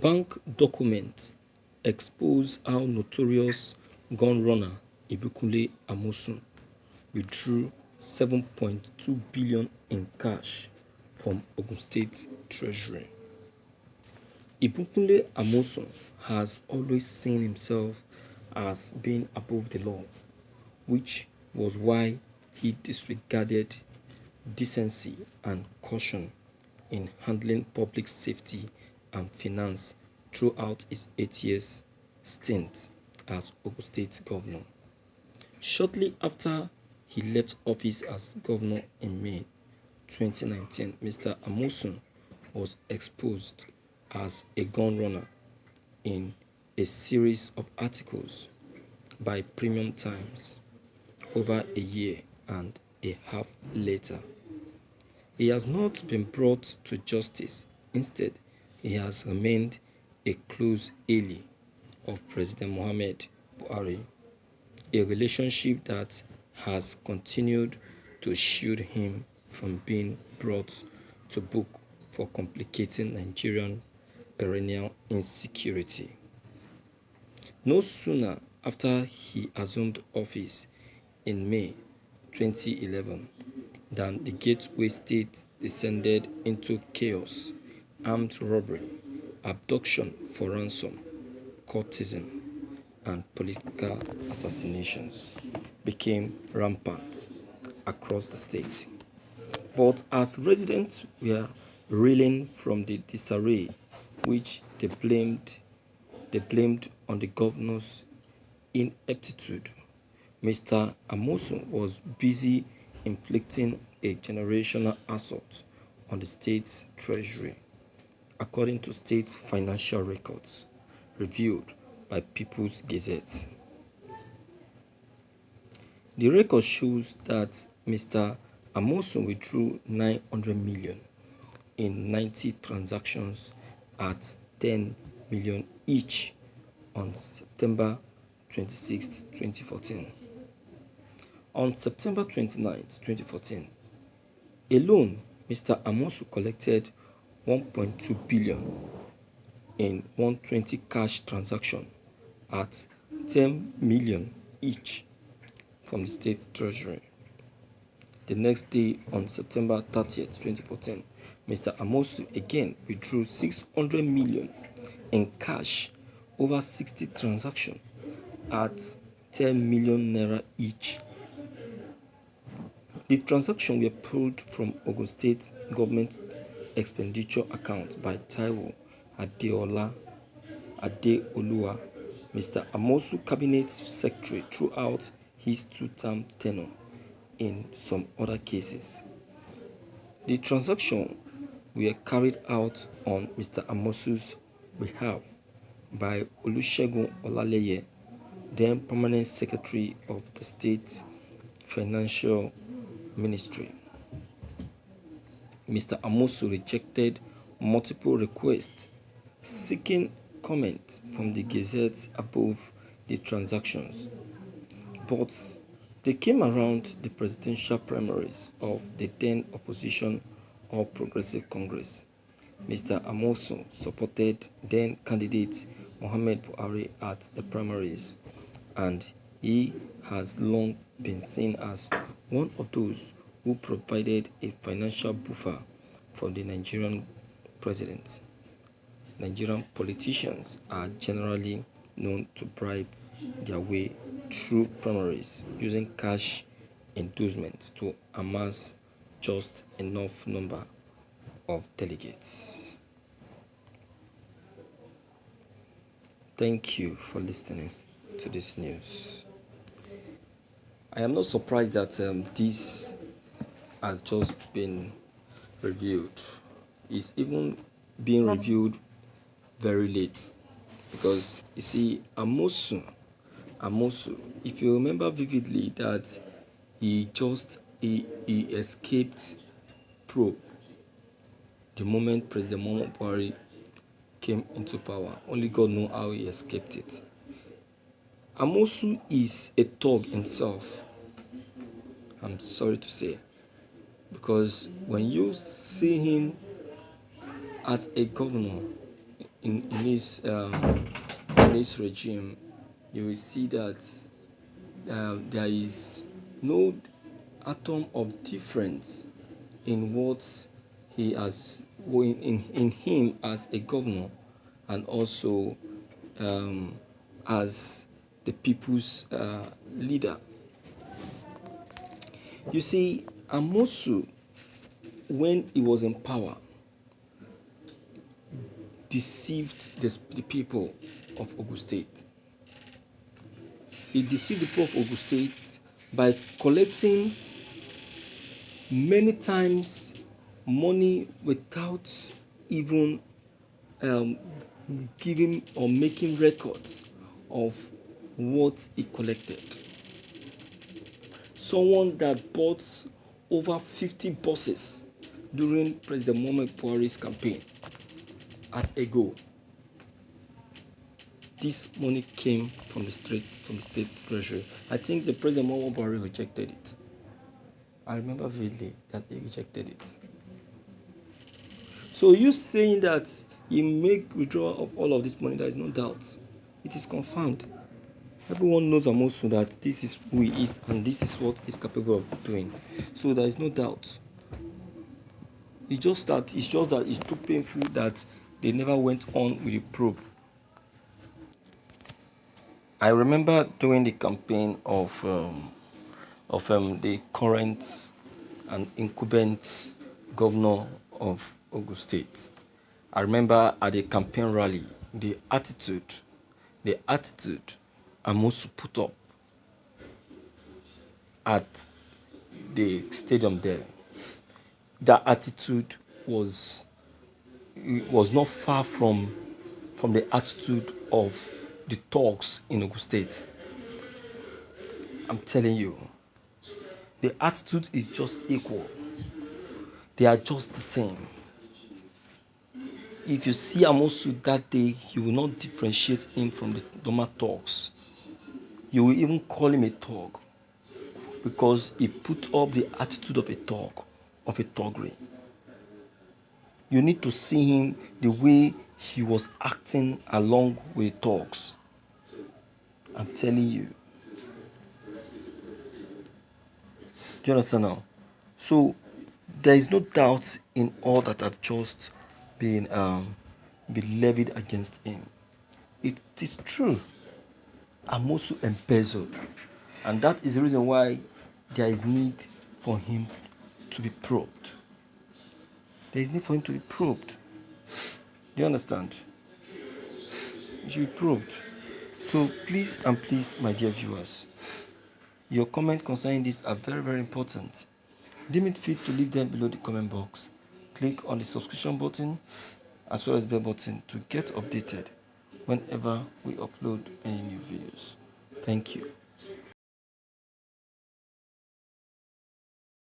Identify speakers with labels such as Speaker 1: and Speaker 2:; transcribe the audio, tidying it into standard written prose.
Speaker 1: Bank documents expose how notorious gun runner Ibukunle Amosun withdrew 7.2 billion in cash from Ogun State Treasury. Ibukunle Amosun has always seen himself as being above the law, which was why he disregarded decency and caution in handling public safety and finance throughout his 8 year stint as Ogun State Governor. Shortly after he left office as governor in May 2019, Mr. Amosun was exposed as a gun runner in a series of articles by Premium Times over a year and a half later. He has not been brought to justice. Instead, he has remained a close ally of President Muhammad Buhari, a relationship that has continued to shield him from being brought to book for complicating Nigerian perennial insecurity. No sooner after he assumed office in May 2011 than the Gateway State descended into chaos, armed robbery, abduction for ransom, courtesan, and political assassinations became rampant across the state. But as residents were reeling from the disarray which they blamed on the governor's ineptitude, Mr. Amosun was busy inflicting a generational assault on the state's treasury, according to state financial records reviewed by People's Gazette. The record shows that Mr. Amosun withdrew 900 million in 90 transactions at 10 million each on September 26, 2014. On September 29, 2014, alone, Mr. Amosun collected 1.2 billion in 120 cash transactions at 10 million each from the state treasury. The next day, on September 30th, 2014, Mr. Amosun again withdrew 600 million in cash over 60 transactions at 10 million naira each. The transactions were pulled from Ogun State government expenditure account by Taiwo Adeolua, Mr. Amosun cabinet secretary throughout his two-term tenure. In some other cases, the transactions were carried out on Mr. Amosun's behalf by Olusegun Olaleye, then permanent secretary of the state financial ministry. Mr. Amosun rejected multiple requests seeking comment from the Gazette above the transactions, but they came around the presidential primaries of the then opposition All Progressive Congress. Mr. Amosun supported then candidate Muhammad Buhari at the primaries, and he has long been seen as one of those who provided a financial buffer for the Nigerian president. Nigerian politicians are generally known to bribe their way through primaries using cash endorsements to amass just enough number of delegates. Thank you for listening to this news. I am not surprised that this has just been reviewed. It's even being reviewed very late because you see, Amosun, if you remember vividly that he escaped probe the moment President Muhammad Buhari came into power. Only God knows how he escaped it. Amosun is a thug himself, I'm sorry to say, because when you see him as a governor in his regime, you will see that there is no atom of difference in what he has in him as a governor, and also as the people's leader. You see, Amosu, when he was in power, deceived the people of Ogun State. He deceived the people of Ogun State by collecting many times money without even um, giving or making records of what he collected. Someone that bought over 50 buses during President Muhammad Buhari's campaign at a go. This money came from the state treasury. I think the President Muhammad Buhari rejected it. I remember vividly that he rejected it. So you saying that he make withdrawal of all of this money, there is no doubt. It is confirmed. Everyone knows Amosun that this is who he is and this is what he's capable of doing. So there is no doubt. It's just that it's too painful that they never went on with the probe. I remember during the campaign of the current and incumbent governor of Ogun State. I remember at the campaign rally, the attitude Amosu put up at the stadium there, that attitude was not far from the attitude of the thugs in Ogun State. I'm telling you, the attitude is just equal. They are just the same. If you see Amosu that day, you will not differentiate him from the normal thugs. You will even call him a thug because he put up the attitude of a thug, of a thuggery. You need to see him the way he was acting along with the thugs. I'm telling you. Do you understand now? So there is no doubt in all that have just been levied against him. It is true. Amosu embezzled, and that is the reason why there is need for him to be probed. There is need for him to be probed. Do you understand? He should be probed. So please and please, my dear viewers, your comments concerning this are very, very important. Deem it fit to leave them below the comment box. Click on the subscription button as well as bell button to get updated whenever we upload any new videos. Thank you.